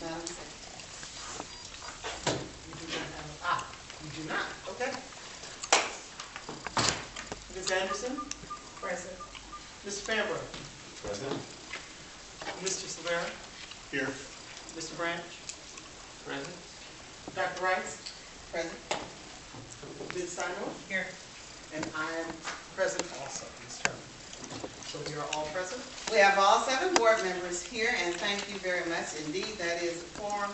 Madam Secretary. You do not. Okay. Ms. Anderson? Present. Mr. Fambro? Present. Mr. Silvera? Here. Mr. Branch? Present. Dr. Rice? Present. Ms. Steiner? Here. And I am present also, Ms. Turner. So we are all present? We have all 7 board members here, and thank you very much. Indeed, that is a quorum.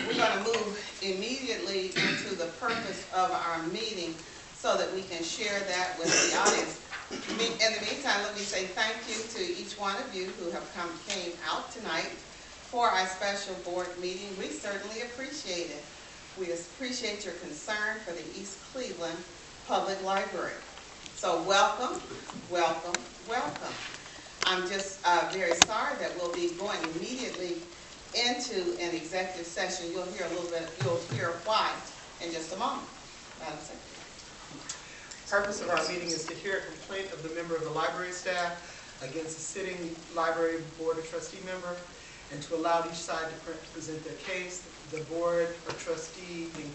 We're going to move immediately into the purpose of our meeting so that we can share that with the audience. In the meantime, let me say thank you to each one of you who have came out tonight for our special board meeting. We certainly appreciate it. We appreciate your concern for the East Cleveland Public Library. So welcome, welcome, welcome. I'm just very sorry that we'll be going immediately into an executive session. You'll hear why in just a moment. Madam Secretary. Purpose of our meeting is to hear a complaint of the member of the library staff against a sitting library board or trustee member, and to allow each side to present their case. The board trustee in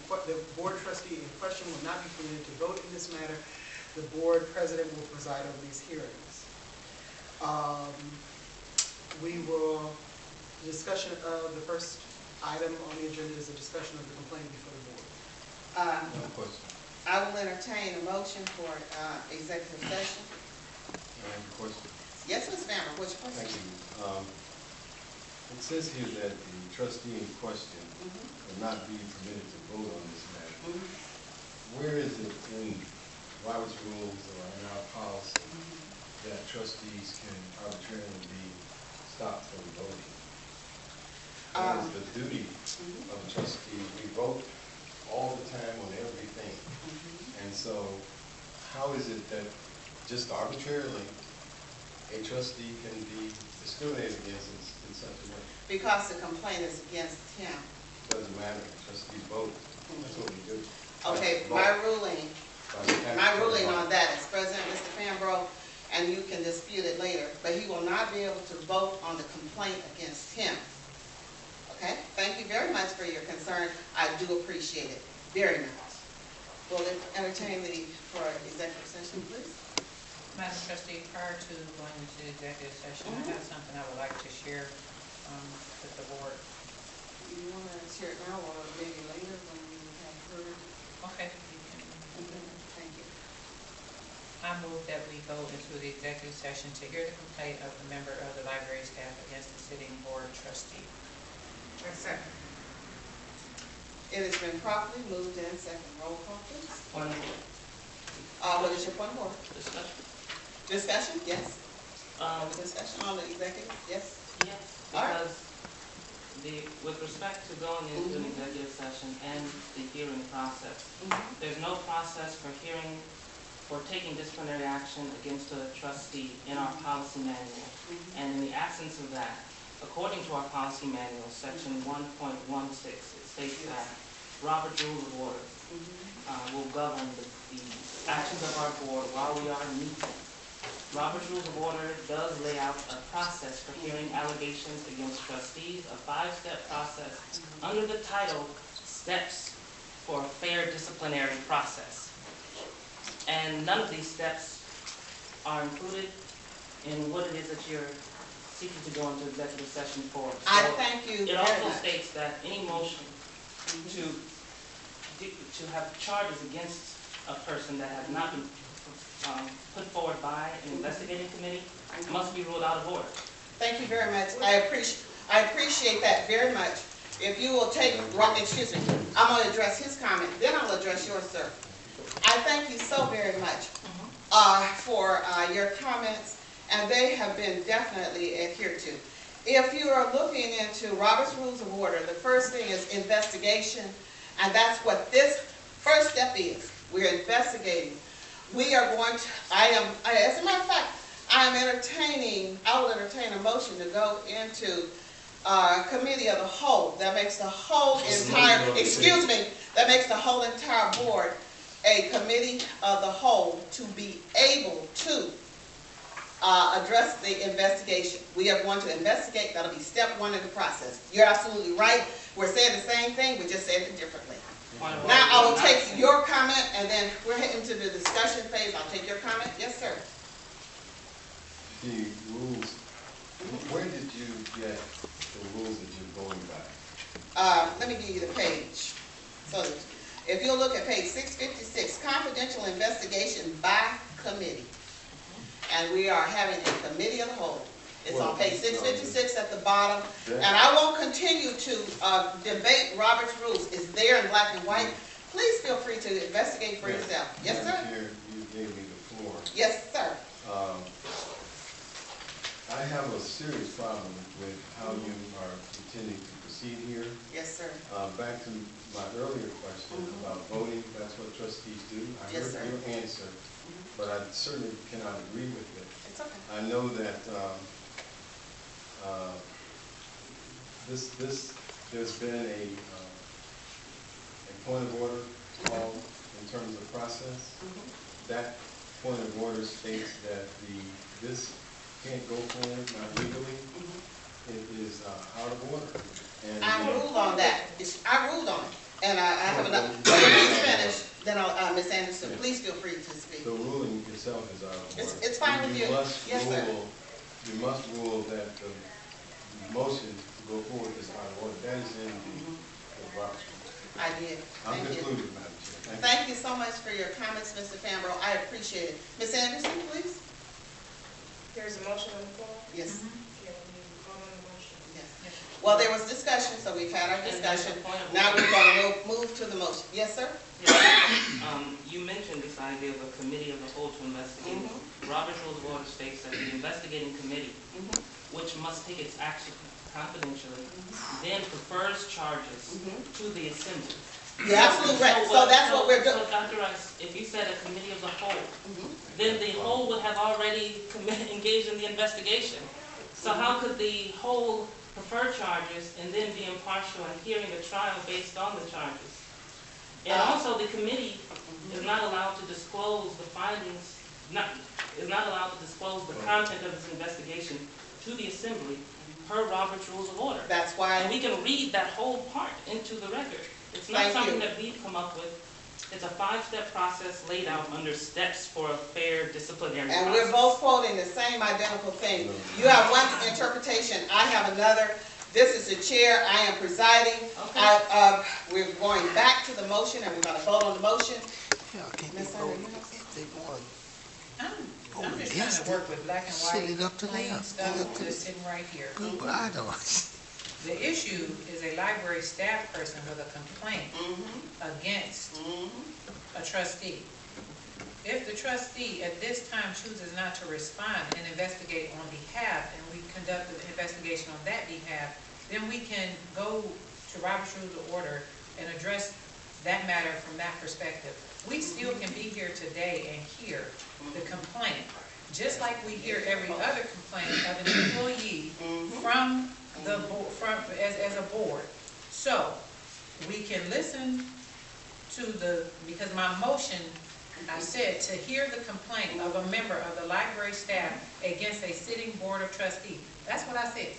question will not be permitted to vote in this matter. The board president will preside over these hearings. Discussion of the first item on the agenda is a discussion of the complaint before the board. No question. I will entertain a motion for executive session. Question. Yes, Ms. Fambro, which question? Thank you. It says here that the trustee in question will not be permitted to vote on this matter. Where is it in Robert's rules or in our policy that trustees can arbitrarily be stopped from voting? That is the duty of a trustee. We vote all the time on everything. And so how is it that just arbitrarily a trustee can be discriminated against in such a way? Because the complaint is against him. Doesn't matter. Trustees vote. That's what we do. Okay, my ruling on that is President Mr. Fambro, and you can dispute it later, but he will not be able to vote on the complaint against him. Okay? Thank you very much for your concern. I do appreciate it very much. Will entertain for executive session, please? Madam Trustee, prior to going into executive session, I have something I would like to share with the board. Do you want to share it now or maybe later when we have heard? Okay. Thank you. I move that we go into the executive session to hear the complaint of the member of the library staff against the sitting board trustee. Second. It has been properly moved in second. Roll call, please. Point of order. What is your point of order? Discussion. Discussion? Yes. Discussion on the executive? Yes. Yes. All right. Because with respect to going into an executive session and the hearing process, there's no process for taking disciplinary action against a trustee in our policy manual. And in the absence of that, according to our policy manual, section 1.16, it states that Robert's Rules of Order will govern the actions of our board while we are meeting. Robert's Rules of Order does lay out a process for hearing allegations against trustees, a 5-step process under the title Steps for a Fair Disciplinary Process. And none of these steps are included in what it is that you're seeking to go into executive session for. So I thank you it very also much. states that any motion to have charges against a person that has not been put forward by an investigating committee must be ruled out of order. Thank you very much. I appreciate that very much. If you will take, excuse me, I'm going to address his comment, then I'll address yours, sir. I thank you so very much for your comments, and they have been definitely adhered to. If you are looking into Robert's Rules of Order, the first thing is investigation, and that's what this first step is. We're investigating. We are going to, as a matter of fact, I will entertain a motion to go into committee of the whole. That makes the whole entire, that makes the whole entire board a committee of the whole to be able to address the investigation. We are going to investigate, that'll be step one in the process. You're absolutely right, we're saying the same thing, we're just saying it differently. Now, I will take your comment, and then we're heading to the discussion phase. I'll take your comment. Yes, sir. The rules, where did you get the rules that you're going by? Let me give you the page. So, if you'll look at page 656, confidential investigation by committee. And we are having a committee of the whole. It's on page 656 at the bottom. And I won't continue to debate Robert's rules. It's there in black and white. Please feel free to investigate for yourself. Yes, sir? Here, you gave me the floor. Yes, sir. I have a serious problem with how you are intending to proceed here. Yes, sir. Back to my earlier question about voting, that's what trustees do. I Yes, heard sir. your answer, but I certainly cannot agree with it. It's okay. I know that there's been a point of order called in terms of process. That point of order states that this can't go forward, not legally. It is out of order. And I ruled on that. I ruled on it. And I have enough. Please finish. Then I'll, Ms. Anderson, please feel free to speak. the ruling itself is out of order. It's fine with you. Yes, sir. You must rule that the motion to go forward is out of order. That is in the Robert's rules. I did. I'm Thank you. concluded, Madam Chair. Thank you so much for your comments, Mr. Fambro. I appreciate it. Ms. Anderson, please. There's a motion on the floor? Yes. Can we vote on the motion? Yes. Well, there was discussion, so we've had our discussion. Now we're going to move to the motion. Yes, sir? You mentioned this idea of a committee of the whole to investigate. Robert's Rules of Order states that the investigating committee, which must take its action confidentially, then prefers charges to the assembly. You're absolutely right. So that's what we're doing. So Dr. Rice, if you said a committee of the whole, then the whole would have already engaged in the investigation. So how could the whole prefer charges and then be impartial in hearing a trial based on the charges? And also, the committee is not allowed to disclose the findings, is not allowed to disclose the content of its investigation to the assembly per Robert's Rules of Order. That's why. And we can read that whole part into the record. It's not Thank something you. that we've come up with. It's a 5-step process laid out under steps for a fair disciplinary process. And we're both quoting the same identical thing. You have one interpretation, I have another. This is the chair, I am presiding. Okay. We're going back to the motion, and we're going to vote on the motion. Yeah, can't Ms. they Sanders, vote you have if they want? I'm just trying to work with black and Set white, it up to plain them. stuff Look to that's sitting right here. Good, but I don't. The issue is a library staff person with a complaint against a trustee. If the trustee at this time chooses not to respond and investigate on behalf, and we conduct an investigation on that behalf, then we can go to Robert's Rules of Order and address that matter from that perspective. We still can be here today and hear the complaint, just like we hear every other complaint of an employee from the board, as a board. So we can listen to because my motion, I said to hear the complaint of a member of the library staff against a sitting board of trustees. That's what I said.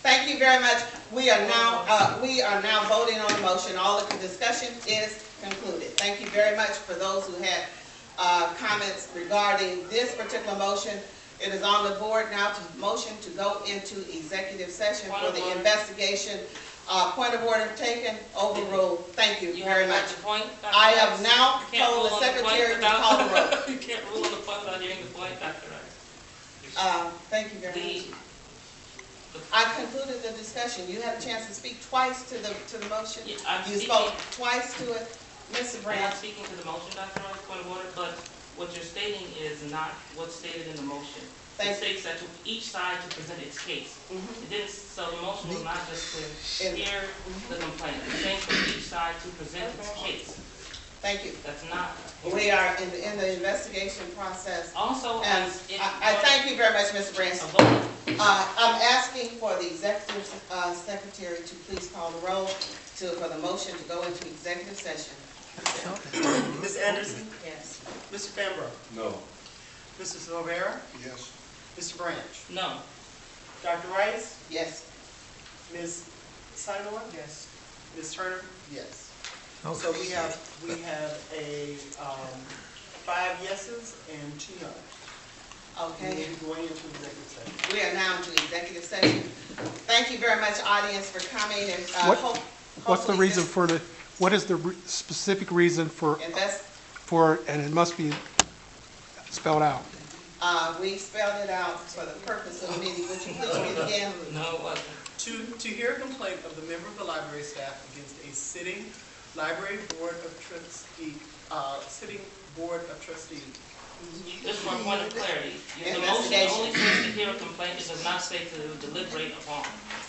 Thank you very much. We are now voting on the motion. All of the discussion is concluded. Thank you very much for those who had comments regarding this particular motion. It is on the board now to motion to go into executive session for the investigation. Point of order taken, overruled. Thank you very much. I have now told the secretary to call the roll. You can't rule on the point without hearing the point, Dr. Rice. Thank you very much. I concluded the discussion. You had a chance to speak twice to the motion. Yeah, I'm You spoke twice to it. Mr. I'm Brandt. not speaking to the motion, Dr. Rice, point of order, but what you're stating is not what's stated in the motion. It states that to each side to present its case. It didn't, so the motion was not just to hear the complaint. It's saying for each side to present its case. Thank you. That's not. We are in the investigation process. Also, And I thank you very much, Mr. Brandt. I'm asking for the executive secretary to please call the roll for the motion to go into executive session. Ms. Anderson? Yes. Mr. Fambro? No. Mr. Silvera? Yes. Mr. Branch? No. Dr. Rice? Yes. Ms. Sinoa? Yes. Ms. Turner? Yes. So we have a 5 yeses and 2 noes. Okay. We will be going into executive session. We are now into executive session. Thank you very much, audience, for coming, and What's the reason for what is the specific reason for, and it must be spelled out? We spelled it out for the purpose of the meeting. Would you please read it again? No, it wasn't. To hear a complaint of the member of the library staff against a sitting library board of trustees, Just one point of clarity. The motion only says to hear a complaint, it does not say to deliberate upon.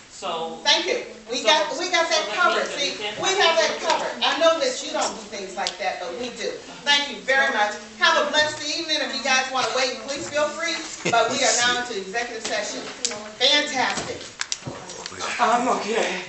So. Thank you. We got that covered. See, we have that covered. I know that you don't do things like that, but we do. Thank you very much. Have a blessed evening. If you guys want to wait, please feel free. But we are now into executive session. Fantastic. I'm okay.